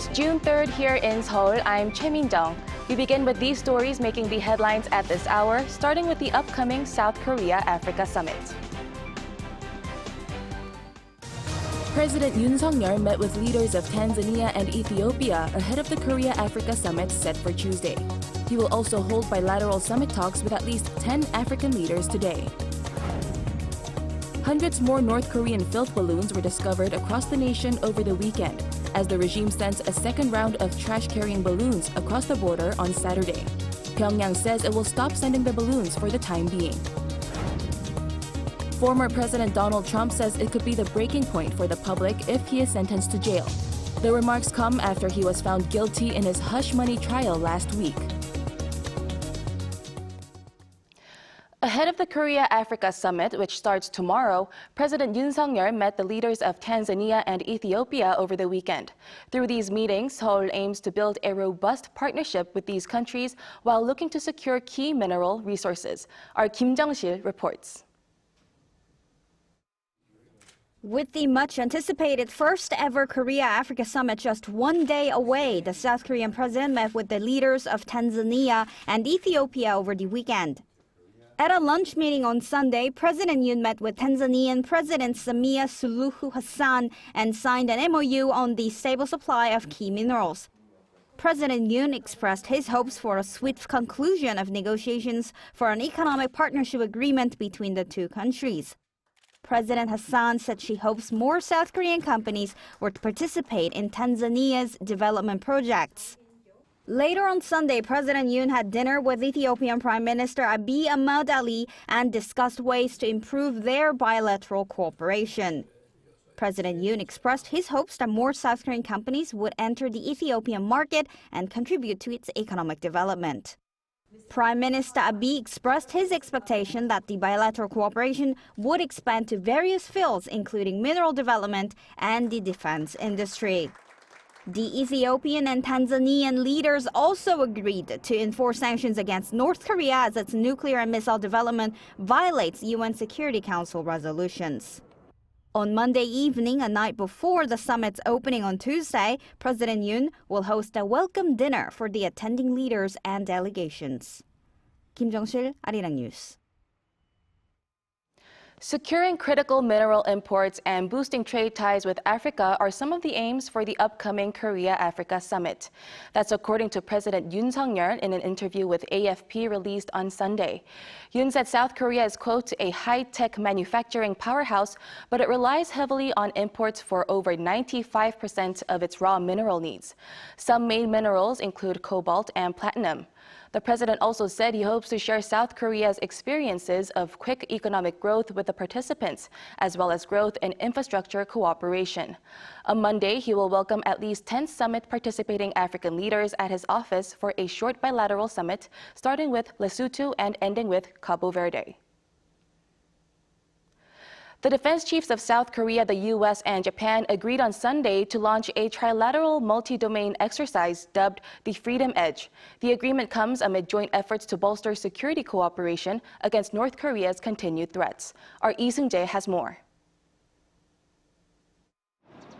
It's June 3rd here in Seoul. I'm Choi Min-jung. We begin with these stories making the headlines at this hour, starting with the upcoming South Korea-Africa summit. President Yoon Suk-yeol met with leaders of Tanzania and Ethiopia ahead of the Korea-Africa summit set for Tuesday. He will also hold bilateral summit talks with at least 10 African leaders today. Hundreds more North Korean filth balloons were discovered across the nation over the weekend, as the regime sends a second round of trash-carrying balloons across the border on Saturday. Pyongyang says it will stop sending the balloons for the time being. Former President Donald Trump says it could be the breaking point for the public if he is sentenced to jail. The remarks come after he was found guilty in his hush money trial last week. Ahead of the Korea-Africa summit, which starts tomorrow, President Yoon Suk-yeol met the leaders of Tanzania and Ethiopia over the weekend. Through these meetings, Seoul aims to build a robust partnership with these countries while looking to secure key mineral resources. Our Kim Jung-sil reports. With the much-anticipated first-ever Korea-Africa summit just one day away, the South Korean president met with the leaders of Tanzania and Ethiopia over the weekend. At a lunch meeting on Sunday, President Yoon met with Tanzanian President Samia Suluhu Hassan and signed an MOU on the stable supply of key minerals. President Yoon expressed his hopes for a swift conclusion of negotiations for an economic partnership agreement between the two countries. President Hassan said she hopes more South Korean companies would participate in Tanzania's development projects. Later on Sunday, President Yoon had dinner with Ethiopian Prime Minister Abiy Ahmed Ali and discussed ways to improve their bilateral cooperation. President Yoon expressed his hopes that more South Korean companies would enter the Ethiopian market and contribute to its economic development. Prime Minister Abiy expressed his expectation that the bilateral cooperation would expand to various fields, including mineral development and the defense industry. The Ethiopian and Tanzanian leaders also agreed to enforce sanctions against North Korea as its nuclear and missile development violates UN Security Council resolutions. On Monday evening, a night before the summit's opening on Tuesday, President Yoon will host a welcome dinner for the attending leaders and delegations. Kim Jung-sil, Arirang News. Securing critical mineral imports and boosting trade ties with Africa are some of the aims for the upcoming Korea-Africa summit. That's according to President Yoon Suk-yeol in an interview with AFP released on Sunday. Yoon said South Korea is, quote, a high-tech manufacturing powerhouse, but it relies heavily on imports for over 95% of its raw mineral needs. Some main minerals include cobalt and platinum. The president also said he hopes to share South Korea's experiences of quick economic growth with the participants, as well as growth in infrastructure cooperation. On Monday, he will welcome at least 10 summit participating African leaders at his office for a short bilateral summit, starting with Lesotho and ending with Cabo Verde. The defense chiefs of South Korea, the U.S., and Japan agreed on Sunday to launch a trilateral multi-domain exercise dubbed the Freedom Edge. The agreement comes amid joint efforts to bolster security cooperation against North Korea's continued threats. Our Lee Seung-jae has more.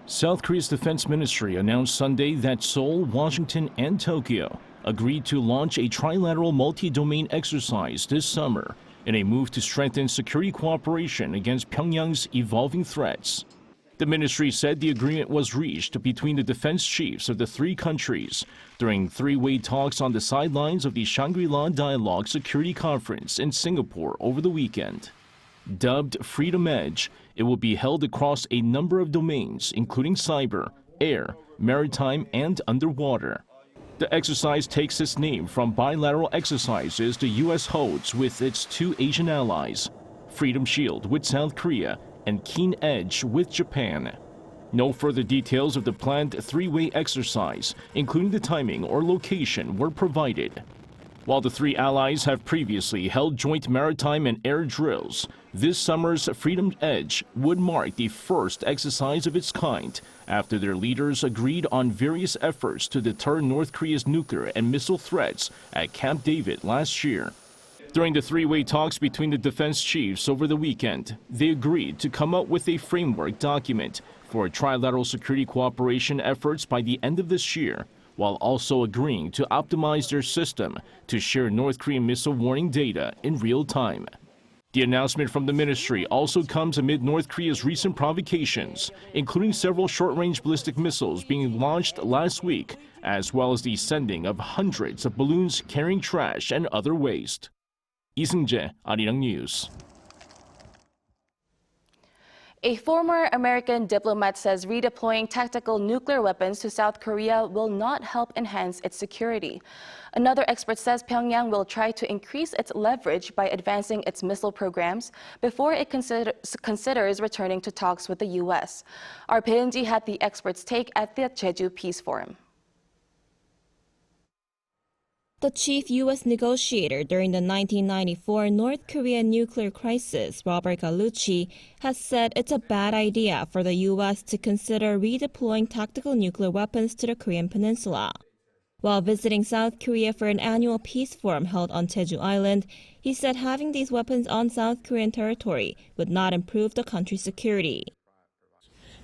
South Korea's defense ministry announced Sunday that Seoul, Washington, and Tokyo agreed to launch a trilateral multi-domain exercise this summer in a move to strengthen security cooperation against Pyongyang's evolving threats. The ministry said the agreement was reached between the defense chiefs of the three countries during three-way talks on the sidelines of the Shangri-La Dialogue Security Conference in Singapore over the weekend. Dubbed Freedom Edge, it will be held across a number of domains, including cyber, air, maritime, and underwater. The exercise takes its name from bilateral exercises the U.S. holds with its two Asian allies, Freedom Shield with South Korea and Keen Edge with Japan. No further details of the planned three-way exercise, including the timing or location, were provided. While the three allies have previously held joint maritime and air drills, this summer's Freedom Edge would mark the first exercise of its kind after their leaders agreed on various efforts to deter North Korea's nuclear and missile threats at Camp David last year. During the three-way talks between the defense chiefs over the weekend, they agreed to come up with a framework document for trilateral security cooperation efforts by the end of this year, while also agreeing to optimize their system to share North Korean missile warning data in real time. The announcement from the ministry also comes amid North Korea's recent provocations, including several short-range ballistic missiles being launched last week, as well as the sending of hundreds of balloons carrying trash and other waste. 이승재, Arirang News. A former American diplomat says redeploying tactical nuclear weapons to South Korea will not help enhance its security. Another expert says Pyongyang will try to increase its leverage by advancing its missile programs before it considers returning to talks with the U.S. Our Peunji had the experts' take at the Jeju Peace Forum. The chief U.S. negotiator during the 1994 North Korean nuclear crisis, Robert Gallucci, has said it's a bad idea for the U.S. to consider redeploying tactical nuclear weapons to the Korean peninsula. While visiting South Korea for an annual peace forum held on Jeju Island, he said having these weapons on South Korean territory would not improve the country's security.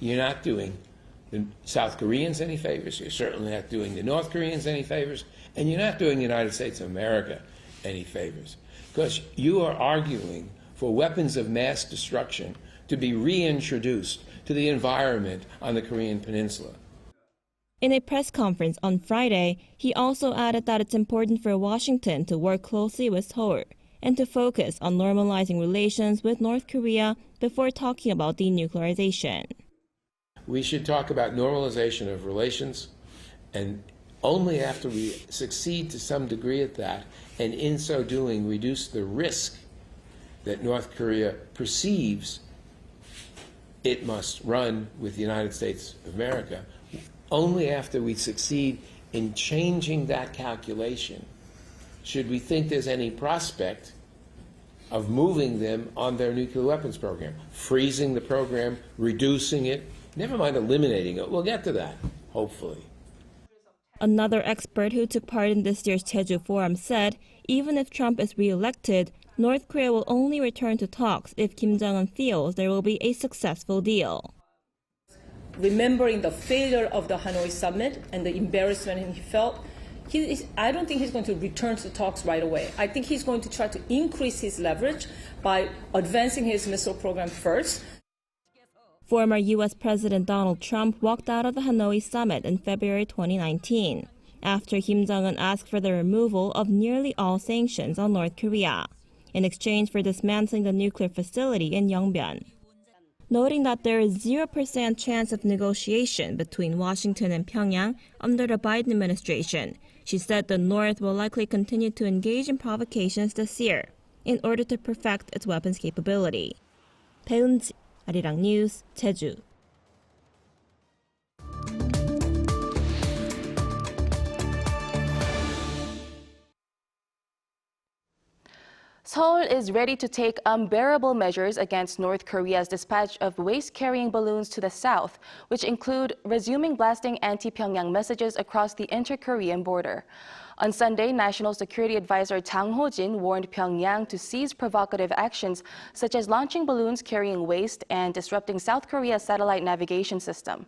You're not doing the South Koreans any favors, you're certainly not doing the North Koreans any favors, and you're not doing the United States of America any favors, because you are arguing for weapons of mass destruction to be reintroduced to the environment on the Korean Peninsula. In a press conference on Friday, he also added that it's important for Washington to work closely with Seoul and to focus on normalizing relations with North Korea before talking about denuclearization. We should talk about normalization of relations, and only after we succeed to some degree at that, and in so doing reduce the risk that North Korea perceives it must run with the United States of America, only after we succeed in changing that calculation should we think there's any prospect of moving them on their nuclear weapons program, freezing the program, reducing it, never mind eliminating it. We'll get to that, hopefully. Another expert who took part in this year's Jeju Forum said even if Trump is re-elected, North Korea will only return to talks if Kim Jong-un feels there will be a successful deal. Remembering the failure of the Hanoi summit and the embarrassment he felt, I don't think he's going to return to talks right away. I think he's going to try to increase his leverage by advancing his missile program first. Former U.S. President Donald Trump walked out of the Hanoi summit in February 2019, after Kim Jong-un asked for the removal of nearly all sanctions on North Korea, in exchange for dismantling the nuclear facility in Yongbyon. Noting that there is 0% chance of negotiation between Washington and Pyongyang under the Biden administration, she said the North will likely continue to engage in provocations this year in order to perfect its weapons capability. Peunji, Arirang News, Jeju. Seoul is ready to take unbearable measures against North Korea's dispatch of waste-carrying balloons to the south, which include resuming blasting anti-Pyongyang messages across the inter-Korean border. On Sunday, National Security Advisor Jang Ho-jin warned Pyongyang to cease provocative actions such as launching balloons carrying waste and disrupting South Korea's satellite navigation system.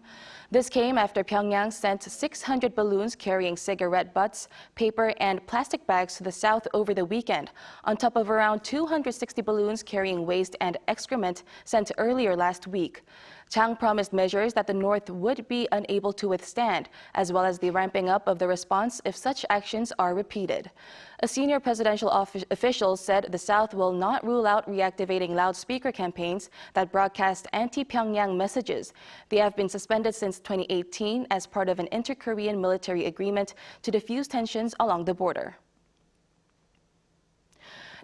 This came after Pyongyang sent 600 balloons carrying cigarette butts, paper, and plastic bags to the south over the weekend, on top of around 260 balloons carrying waste and excrement sent earlier last week. Chang promised measures that the North would be unable to withstand, as well as the ramping up of the response if such actions are repeated. A senior presidential official said the South will not rule out reactivating loudspeaker campaigns that broadcast anti-Pyongyang messages. They have been suspended since 2018 as part of an inter-Korean military agreement to defuse tensions along the border.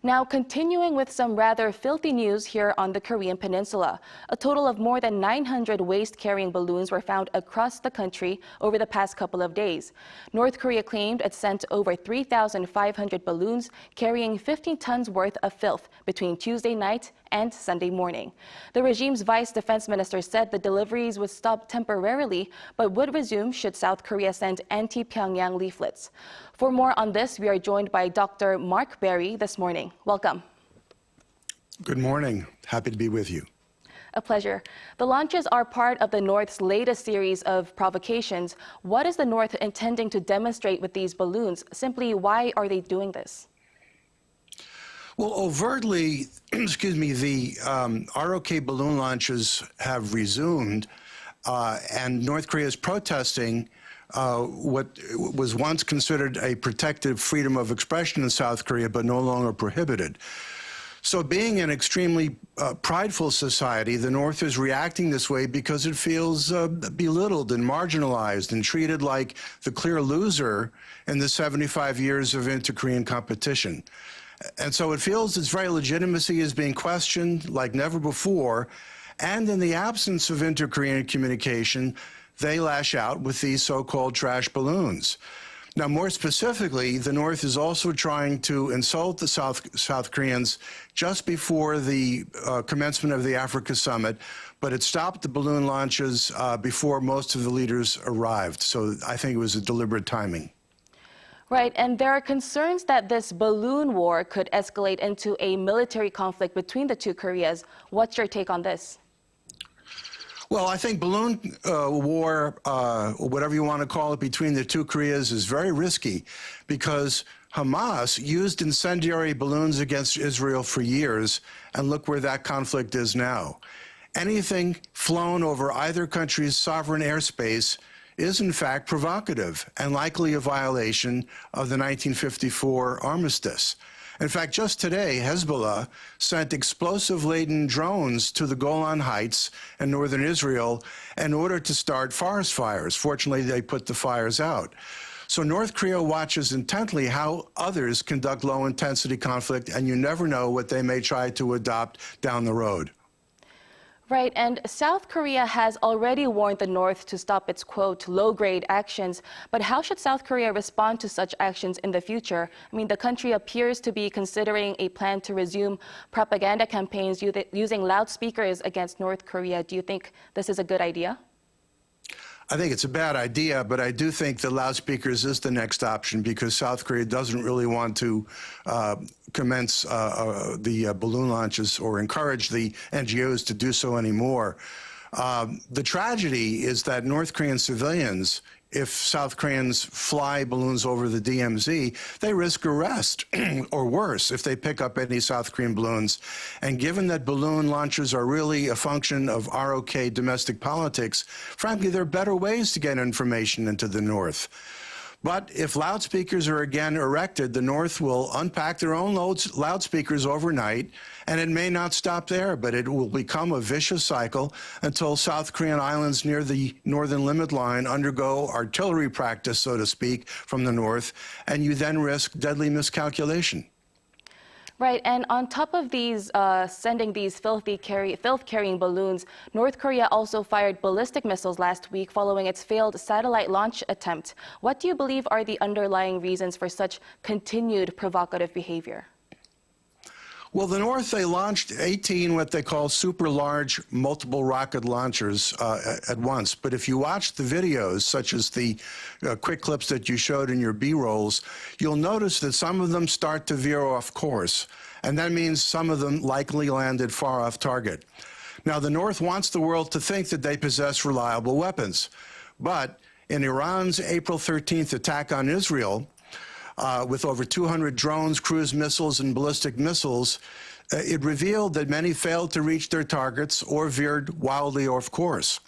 Now, continuing with some rather filthy news here on the Korean Peninsula. A total of more than 900 waste-carrying balloons were found across the country over the past couple of days. North Korea claimed it sent over 3,500 balloons carrying 15 tons worth of filth between Tuesday night and Sunday morning. The regime's vice defense minister said the deliveries would stop temporarily, but would resume should South Korea send anti-Pyongyang leaflets. For more on this, we are joined by Dr. Mark Berry this morning. Welcome. Good morning. Happy to be with you. A pleasure. The launches are part of the North's latest series of provocations. What is the North intending to demonstrate with these balloons? Simply, why are they doing this? Well, overtly, the ROK balloon launches have resumed, and North Korea is protesting what was once considered a protected freedom of expression in South Korea, but no longer prohibited. So being an extremely prideful society, the North is reacting this way because it feels belittled and marginalized and treated like the clear loser in the 75 years of inter-Korean competition. And so it feels its very legitimacy is being questioned like never before. And in the absence of inter-Korean communication, they lash out with these so-called trash balloons. Now, more specifically, the North is also trying to insult the South Koreans just before the commencement of the Africa Summit, but it stopped the balloon launches before most of the leaders arrived. So I think it was a deliberate timing. Right, and there are concerns that this balloon war could escalate into a military conflict between the two Koreas. What's your take on this? Well, I think balloon war, whatever you want to call it, between the two Koreas is very risky because Hamas used incendiary balloons against Israel for years, and look where that conflict is now. Anything flown over either country's sovereign airspace is in fact provocative and likely a violation of the 1954 armistice. In fact, just today, Hezbollah sent explosive-laden drones to the Golan Heights in northern Israel in order to start forest fires. Fortunately, they put the fires out. So North Korea watches intently how others conduct low-intensity conflict, and you never know what they may try to adopt down the road. Right, and South Korea has already warned the North to stop its, quote, low-grade actions. But how should South Korea respond to such actions in the future? I mean, the country appears to be considering a plan to resume propaganda campaigns using loudspeakers against North Korea. Do you think this is a good idea? I think it's a bad idea, but I do think the loudspeakers is the next option because South Korea doesn't really want to commence the balloon launches or encourage the NGOs to do so anymore. The tragedy is that North Korean civilians, if South Koreans fly balloons over the DMZ, they risk arrest or worse if they pick up any South Korean balloons. And given that balloon launches are really a function of ROK domestic politics, frankly, there are better ways to get information into the North. But if loudspeakers are again erected, the North will unpack their own loudspeakers overnight, and it may not stop there, but it will become a vicious cycle until South Korean islands near the northern limit line undergo artillery practice, so to speak, from the North, and you then risk deadly miscalculation. Right, and on top of these, sending these filth-carrying balloons, North Korea also fired ballistic missiles last week following its failed satellite launch attempt. What do you believe are the underlying reasons for such continued provocative behavior? Well, the North, they launched 18 what they call super large multiple rocket launchers at once. But if you watch the videos, such as the quick clips that you showed in your B-rolls, you'll notice that some of them start to veer off course. And that means some of them likely landed far off target. Now, the North wants the world to think that they possess reliable weapons. But in Iran's April 13th attack on Israel, with over 200 drones, cruise missiles, and ballistic missiles, it revealed that many failed to reach their targets or veered wildly off course.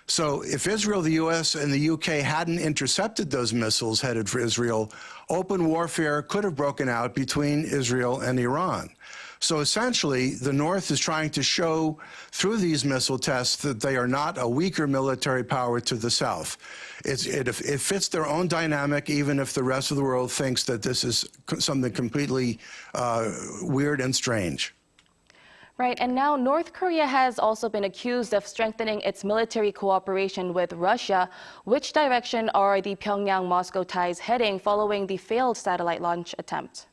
So if Israel, the U.S., and the UK hadn't intercepted those missiles headed for Israel, open warfare could have broken out between Israel and Iran. So essentially, the North is trying to show through these missile tests that they are not a weaker military power to the South. It fits their own dynamic, even if the rest of the world thinks that this is something completely weird and strange. Right, and now North Korea has also been accused of strengthening its military cooperation with Russia. Which direction are the Pyongyang-Moscow ties heading following the failed satellite launch attempt?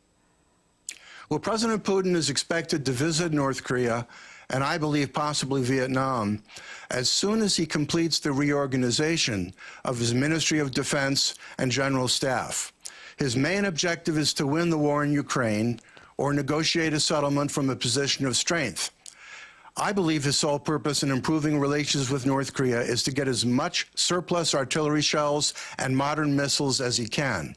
Well, President Putin is expected to visit North Korea and I believe possibly Vietnam as soon as he completes the reorganization of his Ministry of Defense and General Staff. His main objective is to win the war in Ukraine or negotiate a settlement from a position of strength. I believe his sole purpose in improving relations with North Korea is to get as much surplus artillery shells and modern missiles as he can.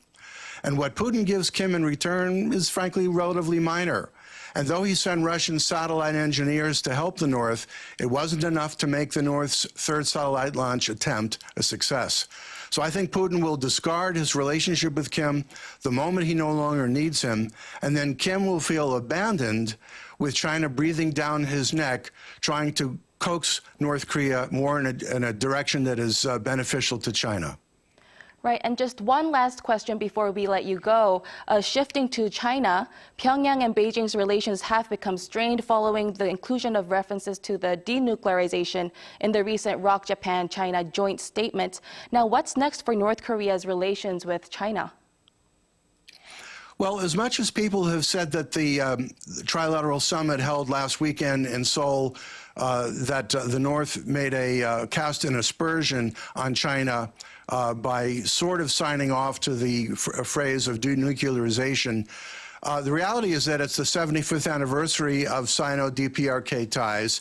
And what Putin gives Kim in return is frankly relatively minor. And though he sent Russian satellite engineers to help the North, it wasn't enough to make the North's third satellite launch attempt a success. So I think Putin will discard his relationship with Kim the moment he no longer needs him, and then Kim will feel abandoned with China breathing down his neck, trying to coax North Korea more in a direction that is beneficial to China. Right, and just one last question before we let you go. Shifting to China, Pyongyang and Beijing's relations have become strained following the inclusion of references to the denuclearization in the recent ROK Japan-China joint statement. Now, what's next for North Korea's relations with China? Well, as much as people have said that the trilateral summit held last weekend in Seoul, that the North made cast an aspersion on China by sort of signing off to the phrase of denuclearization, the reality is that it's the 75th anniversary of Sino-DPRK ties.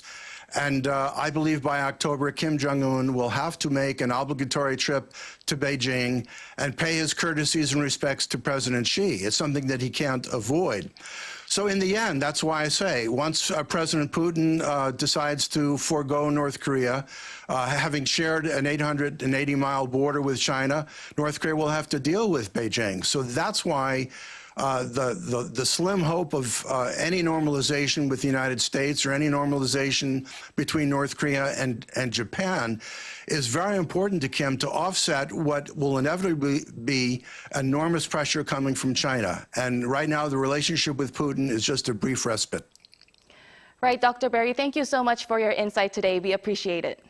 And I believe by October, Kim Jong-un will have to make an obligatory trip to Beijing and pay his courtesies and respects to President Xi. It's something that he can't avoid. So in the end, that's why I say, once President Putin decides to forego North Korea, having shared an 880-mile border with China, North Korea will have to deal with Beijing. So that's why the slim hope of any normalization with the United States or any normalization between North Korea and Japan is very important to Kim to offset what will inevitably be enormous pressure coming from China. And right now, the relationship with Putin is just a brief respite. Right, Dr. Berry, thank you so much for your insight today. We appreciate it.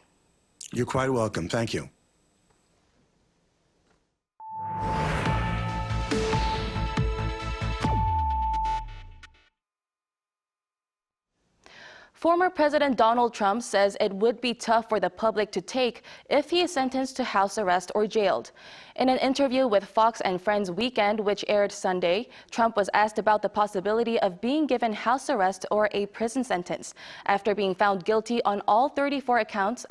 You're quite welcome. Thank you. Former President Donald Trump says it would be tough for the public to take if he is sentenced to house arrest or jailed. In an interview with Fox and Friends Weekend, which aired Sunday, Trump was asked about the possibility of being given house arrest or a prison sentence after being found guilty on all 34 counts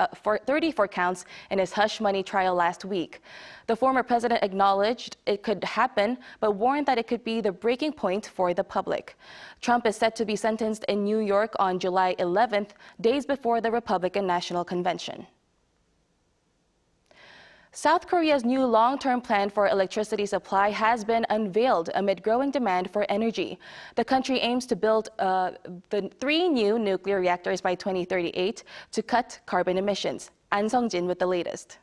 in his hush money trial last week. The former president acknowledged it could happen, but warned that it could be the breaking point for the public. Trump is set to be sentenced in New York on July 11th, days before the Republican National Convention. South Korea's new long-term plan for electricity supply has been unveiled amid growing demand for energy. The country aims to build the 3 new nuclear reactors by 2038 to cut carbon emissions. An Sung-jin with the latest.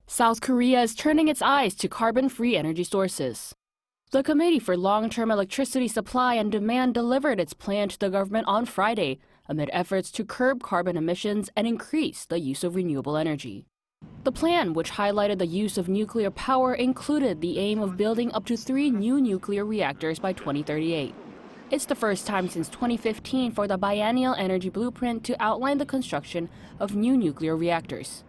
South Korea is turning its eyes to carbon-free energy sources. The Committee for Long-Term Electricity Supply and Demand delivered its plan to the government on Friday, amid efforts to curb carbon emissions and increase the use of renewable energy. The plan, which highlighted the use of nuclear power, included the aim of building up to 3 new nuclear reactors by 2038. It's the first time since 2015 for the biennial energy blueprint to outline the construction of new nuclear reactors.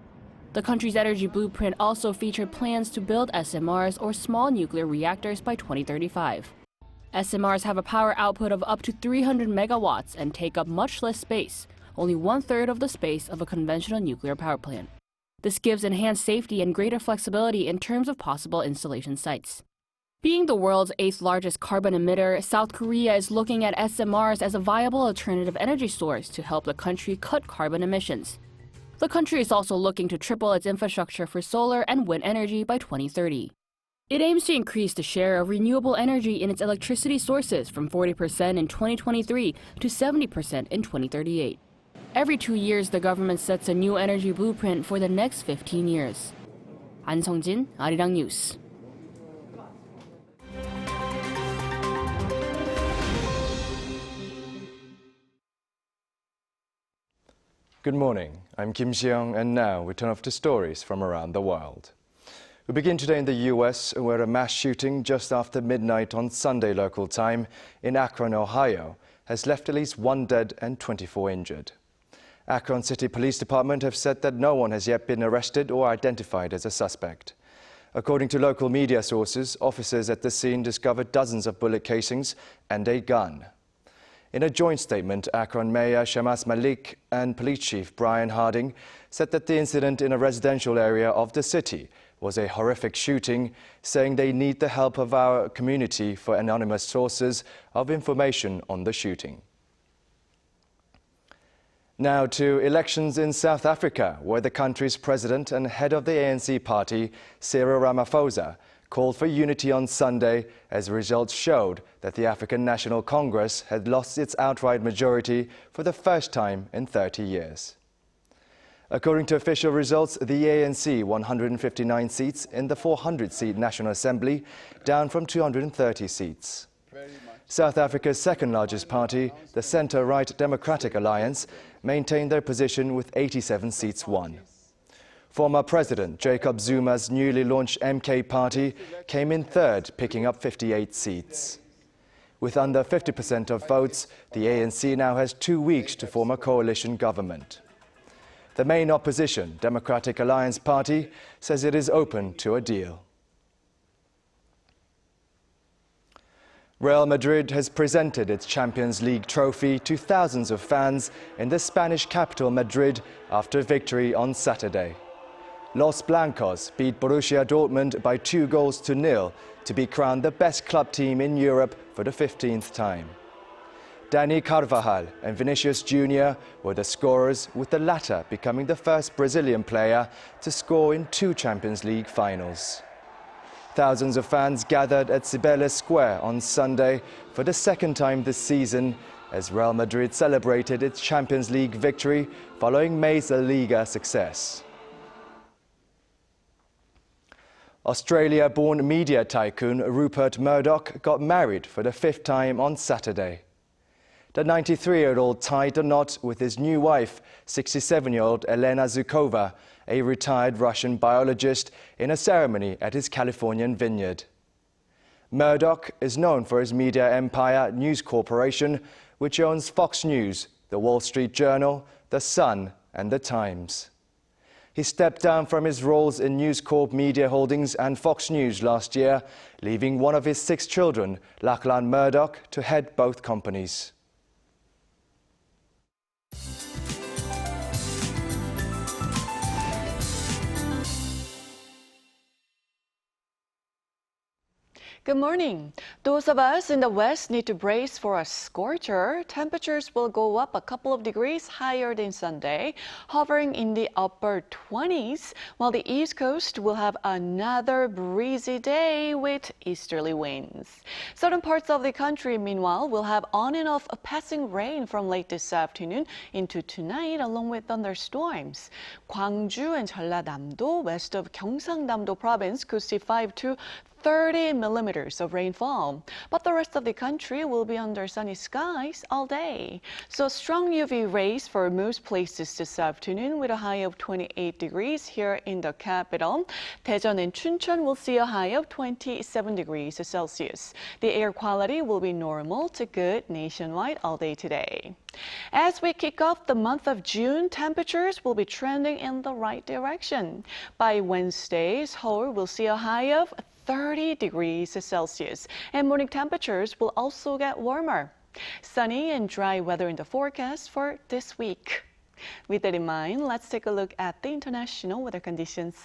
The country's energy blueprint also featured plans to build SMRs or small nuclear reactors by 2035. SMRs have a power output of up to 300 megawatts and take up much less space, only 1/3 of the space of a conventional nuclear power plant. This gives enhanced safety and greater flexibility in terms of possible installation sites. Being the world's 8th largest carbon emitter, South Korea is looking at SMRs as a viable alternative energy source to help the country cut carbon emissions. The country is also looking to triple its infrastructure for solar and wind energy by 2030. It aims to increase the share of renewable energy in its electricity sources from 40% in 2023 to 70% in 2038. Every 2 years, the government sets a new energy blueprint for the next 15 years. An Sung-jin, Arirang News. Good morning, I'm Kim Si-young, and now we turn off to stories from around the world. We begin today in the U.S., where a mass shooting just after midnight on Sunday local time in Akron, Ohio, has left at least 1 dead and 24 injured. Akron City Police Department have said that no one has yet been arrested or identified as a suspect. According to local media sources, officers at the scene discovered dozens of bullet casings and a gun. In a joint statement, Akron Mayor Shamas Malik and Police Chief Brian Harding said that the incident in a residential area of the city was a horrific shooting, saying they need the help of our community for anonymous sources of information on the shooting. Now to elections in South Africa, where the country's president and head of the ANC party, Cyril Ramaphosa, called for unity on Sunday as results showed that the African National Congress had lost its outright majority for the first time in 30 years. According to official results, the ANC won 159 seats in the 400-seat National Assembly, down from 230 seats. South Africa's second-largest party, the centre-right Democratic Alliance, maintained their position with 87 seats won. Former President Jacob Zuma's newly launched MK party came in third, picking up 58 seats. With under 50% of votes, the ANC now has 2 weeks to form a coalition government. The main opposition, Democratic Alliance Party, says it is open to a deal. Real Madrid has presented its Champions League trophy to thousands of fans in the Spanish capital Madrid after victory on Saturday. Los Blancos beat Borussia Dortmund by 2-0 to be crowned the best club team in Europe for the 15th time. Dani Carvajal and Vinicius Jr. were the scorers, with the latter becoming the first Brazilian player to score in 2 Champions League finals. Thousands of fans gathered at Cibeles Square on Sunday for the second time this season as Real Madrid celebrated its Champions League victory following May's La Liga success. Australia-born media tycoon Rupert Murdoch got married for the 5th time on Saturday. The 93-year-old tied the knot with his new wife, 67-year-old Elena Zhukova, a retired Russian biologist, in a ceremony at his Californian vineyard. Murdoch is known for his media empire News Corporation, which owns Fox News, The Wall Street Journal, The Sun and The Times. He stepped down from his roles in News Corp Media Holdings and Fox News last year, leaving one of his 6 children, Lachlan Murdoch, to head both companies. Good morning. Those of us in the West need to brace for a scorcher. Temperatures will go up a couple of degrees higher than Sunday, hovering in the upper 20s, while the East Coast will have another breezy day with easterly winds. Southern parts of the country, meanwhile, will have on and off passing rain from late this afternoon into tonight, along with thunderstorms. Gwangju and Jeollanam-do, west of Gyeongsang-namdo province, could see 5 to 30 millimeters of rainfall, but the rest of the country will be under sunny skies all day. So strong UV rays for most places this afternoon with a high of 28 degrees here in the capital. Daejeon and Chuncheon will see a high of 27 degrees Celsius. The air quality will be normal to good nationwide all day today. As we kick off the month of June, temperatures will be trending in the right direction. By Wednesday, Seoul will see a high of 30 degrees Celsius, and morning temperatures will also get warmer. Sunny and dry weather in the forecast for this week. With that in mind, let's take a look at the international weather conditions.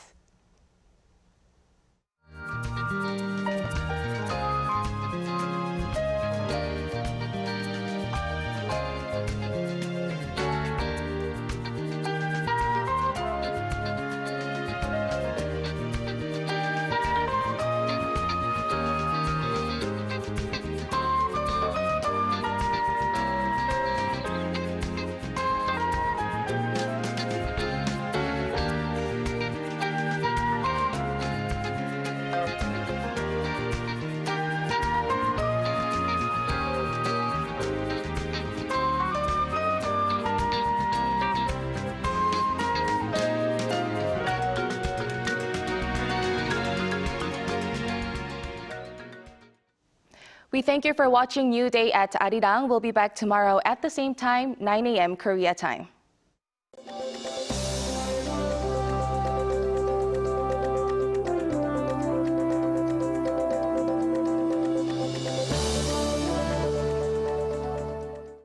We thank you for watching New Day at Arirang. We'll be back tomorrow at the same time, 9 a.m. Korea time.